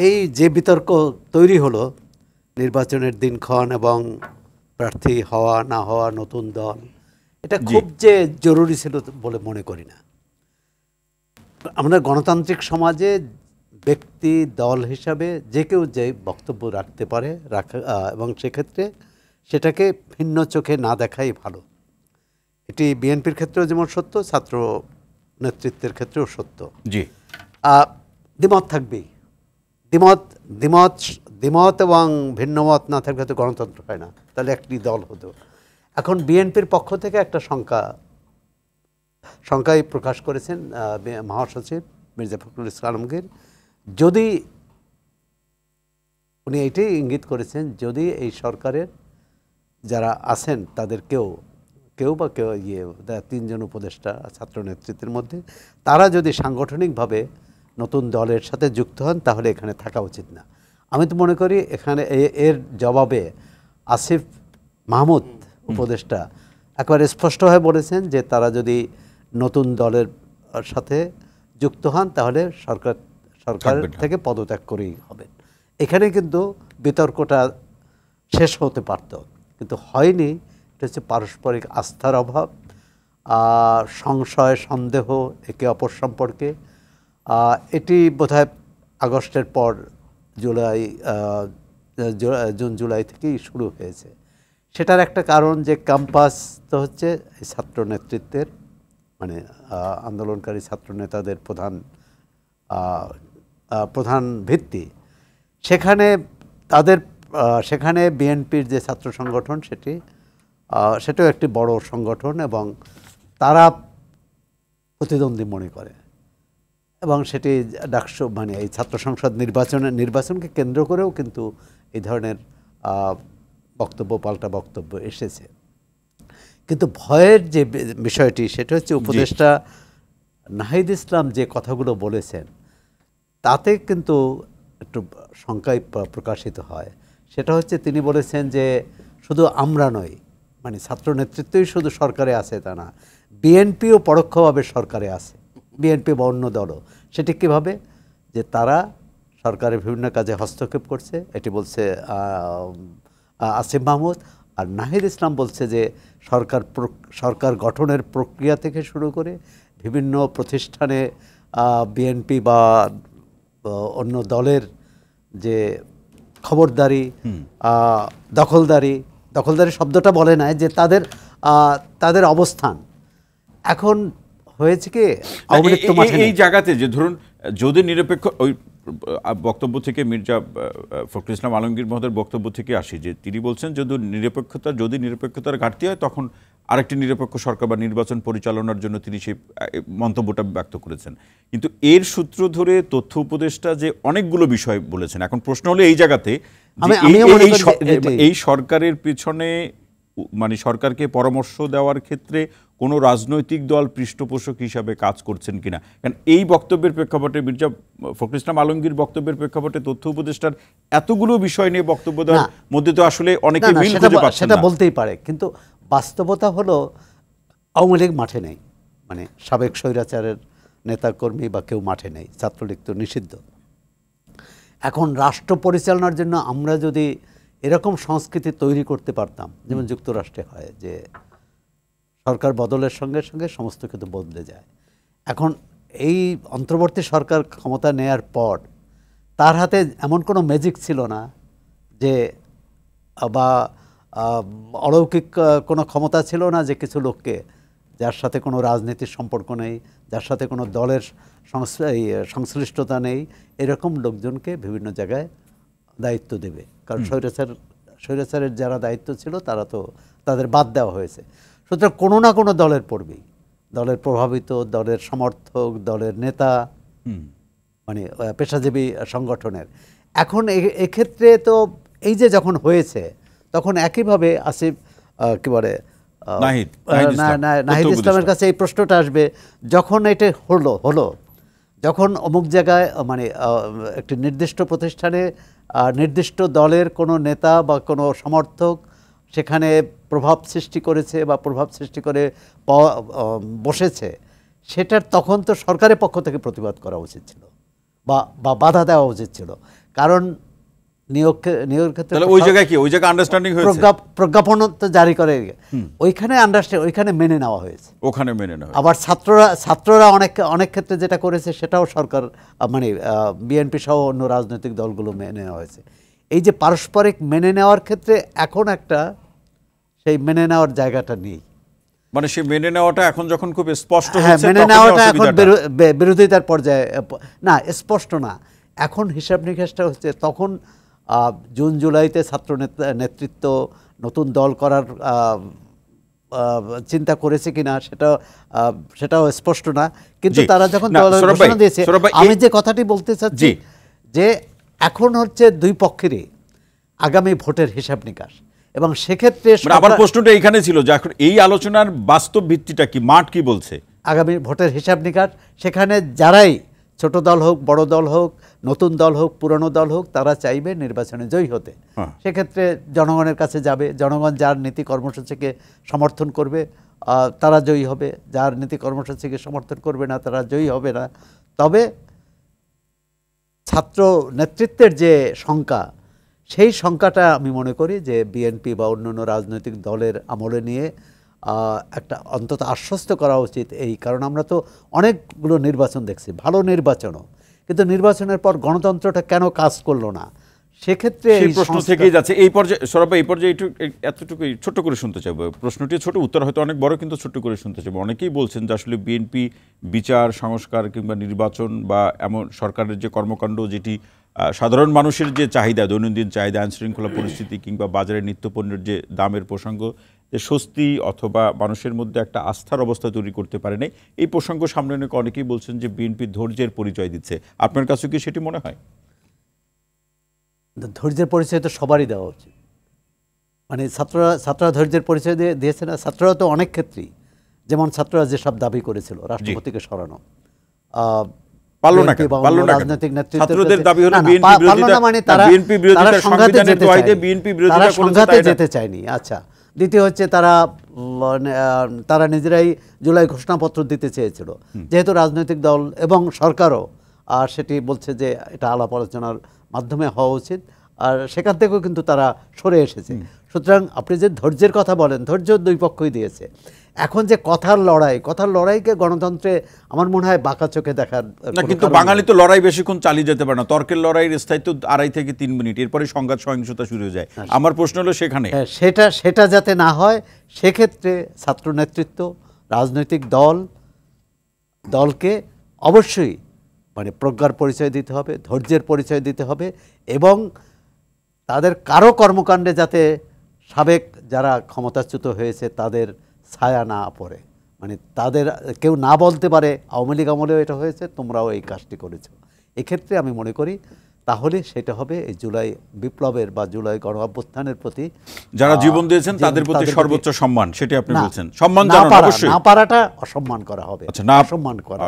এই যে বিতর্ক তৈরি হলো নির্বাচনের দিনক্ষণ এবং প্রার্থী হওয়া না হওয়া নতুন দল, এটা খুব যে জরুরি ছিল বলে মনে করি না। আমরা গণতান্ত্রিক সমাজে ব্যক্তি দল হিসাবে যে কেউ যে বক্তব্য রাখতে পারে এবং সেক্ষেত্রে সেটাকে ভিন্ন চোখে না দেখাই ভালো। এটি বিএনপির ক্ষেত্রেও যেমন সত্য, ছাত্র নেতৃত্বের ক্ষেত্রেও সত্য। জি, দ্বিমত থাকবেই। দ্বিমত দ্বিমত দ্বিমত এবং ভিন্নমত না থাকলে তো গণতন্ত্র হয় না, তাহলে একটি দল হতো। এখন বিএনপির পক্ষ থেকে একটা শঙ্কাই প্রকাশ করেছেন মহাসচিব মির্জা ফখরুল ইসলাম আলমগীর। যদি উনি এইটাই ইঙ্গিত করেছেন, যদি এই সরকারের যারা আছেন তাদের কেউ তিনজন উপদেষ্টা ছাত্র নেতৃত্বের মধ্যে তারা যদি সাংগঠনিকভাবে নতুন দলের সাথে যুক্ত হন তাহলে এখানে থাকা উচিত না। আমি তো মনে করি এখানে এর জবাবে আসিফ মাহমুদ উপদেষ্টা একবারে স্পষ্টভাবে বলেছেন যে তারা যদি নতুন দলের সাথে যুক্ত হন তাহলে সরকার থেকে পদত্যাগ করেই হবেন। এখানে কিন্তু বিতর্কটা শেষ হতে পারত, কিন্তু হয়নি। এটা হচ্ছে পারস্পরিক আস্থার অভাব, সংশয় সন্দেহ একে অপর সম্পর্কে। এটি বোধহয় আগস্টের পর জুন জুলাই থেকেই শুরু হয়েছে। সেটার একটা কারণ যে ক্যাম্পাস তো হচ্ছে ছাত্র নেতৃত্বের মানে আন্দোলনকারী ছাত্র নেতাদের প্রধান ভিত্তি। সেখানে বিএনপির যে ছাত্র সংগঠন সেটাও একটি বড় সংগঠন এবং তারা প্রতিদ্বন্দ্বী মনে করে এবং সেটি ডাকসু মানে এই ছাত্র সংসদ নির্বাচনকে কেন্দ্র করেও কিন্তু এই ধরনের পাল্টা বক্তব্য এসেছে। কিন্তু ভয়ের যে বিষয়টি সেটা হচ্ছে উপদেষ্টা নাহিদ ইসলাম যে কথাগুলো বলেছেন তাতে কিন্তু একটু শঙ্কায় প্রকাশিত হয়। সেটা হচ্ছে তিনি বলেছেন যে শুধু আমরা নই, মানে ছাত্র নেতৃত্বই শুধু সরকারে আছে তা না, বিএনপিও পরোক্ষভাবে সরকারে আছে, বিএনপি বা অন্য দলও। সেটি কীভাবে? যে তারা সরকারের বিভিন্ন কাজে হস্তক্ষেপ করছে, এটি বলছে আসিফ মাহমুদ। আর নাহিদ ইসলাম বলছে যে সরকার গঠনের প্রক্রিয়া থেকে শুরু করে বিভিন্ন প্রতিষ্ঠানে বিএনপি বা অন্য দলের যে খবরদারি, দখলদারি শব্দটা বলে নাই, যে তাদের অবস্থান এখন হয়েছে কি এই জায়গাতে যে ধরুন যদি নিরপেক্ষ ওই বক্তব্য থেকে মির্জা ফখরুল ইসলাম আলমগীর মহোদয়ের বক্তব্য থেকে আসি যে তিনি বলছেন যদি নিরপেক্ষতার ঘাটতি হয় তখন আরেকটি নিরপেক্ষ সরকার বা নির্বাচন পরিচালনার জন্য তিনি সেই মন্তব্যটা ব্যক্ত করেছেন। কিন্তু এর সূত্র ধরে তথ্য উপদেষ্টা যে অনেকগুলো বিষয় বলেছেন, এখন প্রশ্ন হলো এই জায়গাতে এই সরকারের পিছনে মানে সরকারকে পরামর্শ দেওয়ার ক্ষেত্রে কোনো রাজনৈতিক দল পৃষ্ঠপোষক হিসাবে কাজ করছেন কিনা। কারণ এই বক্তব্যের প্রেক্ষাপটে মির্জা ফখরুল ইসলাম আলমগীর বক্তব্যের প্রেক্ষাপটে তথ্য উপদেষ্টার এতগুলো বিষয় নিয়ে বক্তব্য দেওয়ার মধ্যে তো আসলে অনেকে মিল খুঁজে পাচ্ছেন না। সেটা বলতেই পারে, কিন্তু বাস্তবতা হলো আওয়ামী লীগ মাঠে নেই, মানে সাবেক স্বৈরাচারের নেতাকর্মী বা কেউ মাঠে নেই, ছাত্রলীগ তো নিষিদ্ধ। এখন রাষ্ট্র পরিচালনার জন্য আমরা যদি এরকম সংস্কৃতি তৈরি করতে পারতাম যেমন যুক্তরাষ্ট্রে হয়, যে সরকার বদলের সঙ্গে সঙ্গে সমস্ত কিছু বদলে যায়। এখন এই অন্তর্বর্তী সরকার ক্ষমতা নেয়ার পর তার হাতে এমন কোনো ম্যাজিক ছিল না যে বা অলৌকিক কোনো ক্ষমতা ছিল না যে কিছু লোককে, যার সাথে কোনো রাজনীতির সম্পর্ক নেই, যার সাথে কোনো দলের সংশ্লিষ্টতা নেই, এরকম লোকজনকে বিভিন্ন জায়গায় দায়িত্ব দেবে। কারণ স্বৈরাচারের যারা দায়িত্ব ছিল তারা তো তাদের বাদ দেওয়া হয়েছে। সুতরাং কোনো না কোনো দলের পড়বেই, দলের প্রভাবিত, দলের সমর্থক, দলের নেতা, মানে পেশাজীবী সংগঠনের। এখন এক্ষেত্রে তো এই যে যখন হয়েছে তখন একইভাবে আসিফ কি বলে নাহিদ ইসলামের কাছে এই প্রশ্নটা আসবে, যখন এটা হলো যখন অমুক জায়গায় মানে একটি নির্দিষ্ট প্রতিষ্ঠানে নির্দিষ্ট দলের কোনো নেতা বা কোনো সমর্থক সেখানে প্রভাব সৃষ্টি করেছে বা প্রভাব সৃষ্টি করে বসেছে, সেটার তখন তো সরকারের পক্ষ থেকে প্রতিবাদ করা উচিত ছিল বা বাধা দেওয়া উচিত ছিল। কারণ নিয়োগের ক্ষেত্রে তাহলে ওই জায়গায় কি ওই জায়গায় আন্ডারস্ট্যান্ডিং হয়েছে, প্রজ্ঞাপন তো জারি করে, ওইখানে ওইখানে মেনে নেওয়া হয়েছে, ওখানে মেনে নেওয়া। আবার ছাত্ররা অনেক ক্ষেত্রে যেটা করেছে সেটাও সরকার মানে বিএনপি সহ অন্য রাজনৈতিক দলগুলো মেনে নেওয়া হয়েছে। এই যে পারস্পরিক মেনে নেওয়ার ক্ষেত্রে এখন একটা সেই মেনে নেওয়ার জায়গাটা নেই, মানে সেই মেনে নেওয়াটা এখন যখন খুব স্পষ্ট হ্যাঁ, হচ্ছে, মেনে নেওয়াটা এখন বিরোধিতার পর্যায়ে না, স্পষ্ট না। এখন হিসাব নিকাশটা হচ্ছে তখন জুন জুলাইতে ছাত্র নেতৃত্ব নতুন দল করার চিন্তা করেছে কিনা সেটাও স্পষ্ট না, কিন্তু তারা যখন ঘোষণা দিয়েছে, আমি যে কথাটি বলতে চাচ্ছি যে এখন হচ্ছে দুই পক্ষেরই আগামী ভোটের হিসাব নিকাশ, এবং সেক্ষেত্রে আবার প্রশ্নটা এইখানে ছিল যে এখন এই আলোচনার বাস্তব ভিত্তিটা কি, মাঠ কি বলছে আগামী ভোটের হিসাব নিকাশ। সেখানে যারাই ছোট দল হোক, বড় দল হোক, নতুন দল হোক, পুরনো দল হোক, তারা চাইবে নির্বাচনে জয়ী হতে। সেক্ষেত্রে জনগণের কাছে যাবে, জনগণ যার নীতি কর্মসূচিকে সমর্থন করবে তারা জয়ী হবে, যার নীতি কর্মসূচিকে সমর্থন করবে না তারা জয়ী হবে না। তবে ছাত্র নেতৃত্বের যে সংখ্যা, সেই সংখ্যাটা আমি মনে করি যে বিএনপি বা অন্যান্য রাজনৈতিক দলের আমলে নিয়ে একটা অন্তত আশ্বস্ত করা উচিত। এই কারণ আমরা তো অনেকগুলো নির্বাচন দেখছি, ভালো নির্বাচনও, কিন্তু নির্বাচনের পর গণতন্ত্রটা কেন কাজ করলো না, সেক্ষেত্রে এই প্রশ্ন থেকেই যাচ্ছে। এই পর্যায়ে সৌরভ, এই পর্যায়ে এতটুকু ছোট্ট করে শুনতে চাইবো, প্রশ্নটি ছোট, উত্তর হয়তো অনেক বড়, কিন্তু ছোট্ট করে শুনতে চাইবো। অনেকেই বলছেন যে আসলে বিএনপি বিচার সংস্কার কিংবা নির্বাচন বা এমন সরকারের যে কর্মকাণ্ড যেটি সাধারণ মানুষের যে চাহিদা, দৈনন্দিন চাহিদা, আইনশৃঙ্খলা পরিস্থিতি কিংবা বাজারের নিত্যপণ্যের যে দামের প্রসঙ্গ, যে স্বস্তি অথবা মানুষের মধ্যে একটা আস্থার অবস্থা তৈরি করতে পারে নাই, এই প্রসঙ্গ সামনে অনেকে অনেকেই বলছেন যে বিএনপি ধৈর্যের পরিচয় দিচ্ছে। আপনার কাছে কি সেটি মনে হয়? ধৈর্যের পরিচয় তো সবারই দেওয়া উচিত, মানে ছাত্ররা ধৈর্যের পরিচয় দিয়েছে না। ছাত্ররা তো অনেক ক্ষেত্রেই, যেমন ছাত্ররা যেসব দাবি করেছিল রাষ্ট্রপতিকে সরানো, রাজনৈতিক সংঘাতে যেতে চায়নি। আচ্ছা, দ্বিতীয় হচ্ছে তারা নিজেরাই জুলাই ঘোষণাপত্র দিতে চেয়েছিল, যেহেতু রাজনৈতিক দল এবং সরকারও আর সেটি বলছে যে এটা আলাপ আলোচনার মাধ্যমে হওয়া উচিত, আর সেখান থেকেও কিন্তু তারা সরে এসেছে। সুতরাং আপনি যে ধৈর্যের কথা বলেন, ধৈর্য দুই পক্ষই দিয়েছে। এখন যে কথার লড়াইকে গণতন্ত্রে আমার মনে হয় বাঁকা চোখে দেখার না, কিন্তু বাঙালি তো লড়াই বেশিক্ষণ চালিয়ে যেতে পারে না। তর্কের লড়াইয়ের স্থায়িত্ব 2.5 থেকে 3 মিনিট, এরপরে সংঘাত সহিংসতা শুরু হয়ে যায়। আমার প্রশ্ন হলো সেখানে সেটা যাতে না হয়, সেক্ষেত্রে ছাত্র নেতৃত্ব, রাজনৈতিক দলকে অবশ্যই মানে প্রজ্ঞার পরিচয় দিতে হবে, ধৈর্যের পরিচয় দিতে হবে, এবং তাদের কারো কর্মকাণ্ডে যাতে সাবেক যারা ক্ষমতাচ্যুত হয়েছে তাদের ছায়া না পড়ে, মানে তাদের কেউ না বলতে পারে আওয়ামী লীগ আমলেও এটা হয়েছে, তোমরাও এই কাজটি করেছো। এক্ষেত্রে আমি মনে করি তাহলে সেটা হবে এই জুলাই বিপ্লবের বা জুলাই গণ অভ্যুত্থানের প্রতি যারা জীবন দিয়েছেন তাদের প্রতি সর্বোচ্চ সম্মান, সেটি আপনি বলছেন। সম্মান না পারাটা অসম্মান করা হবে, অসম্মান করা।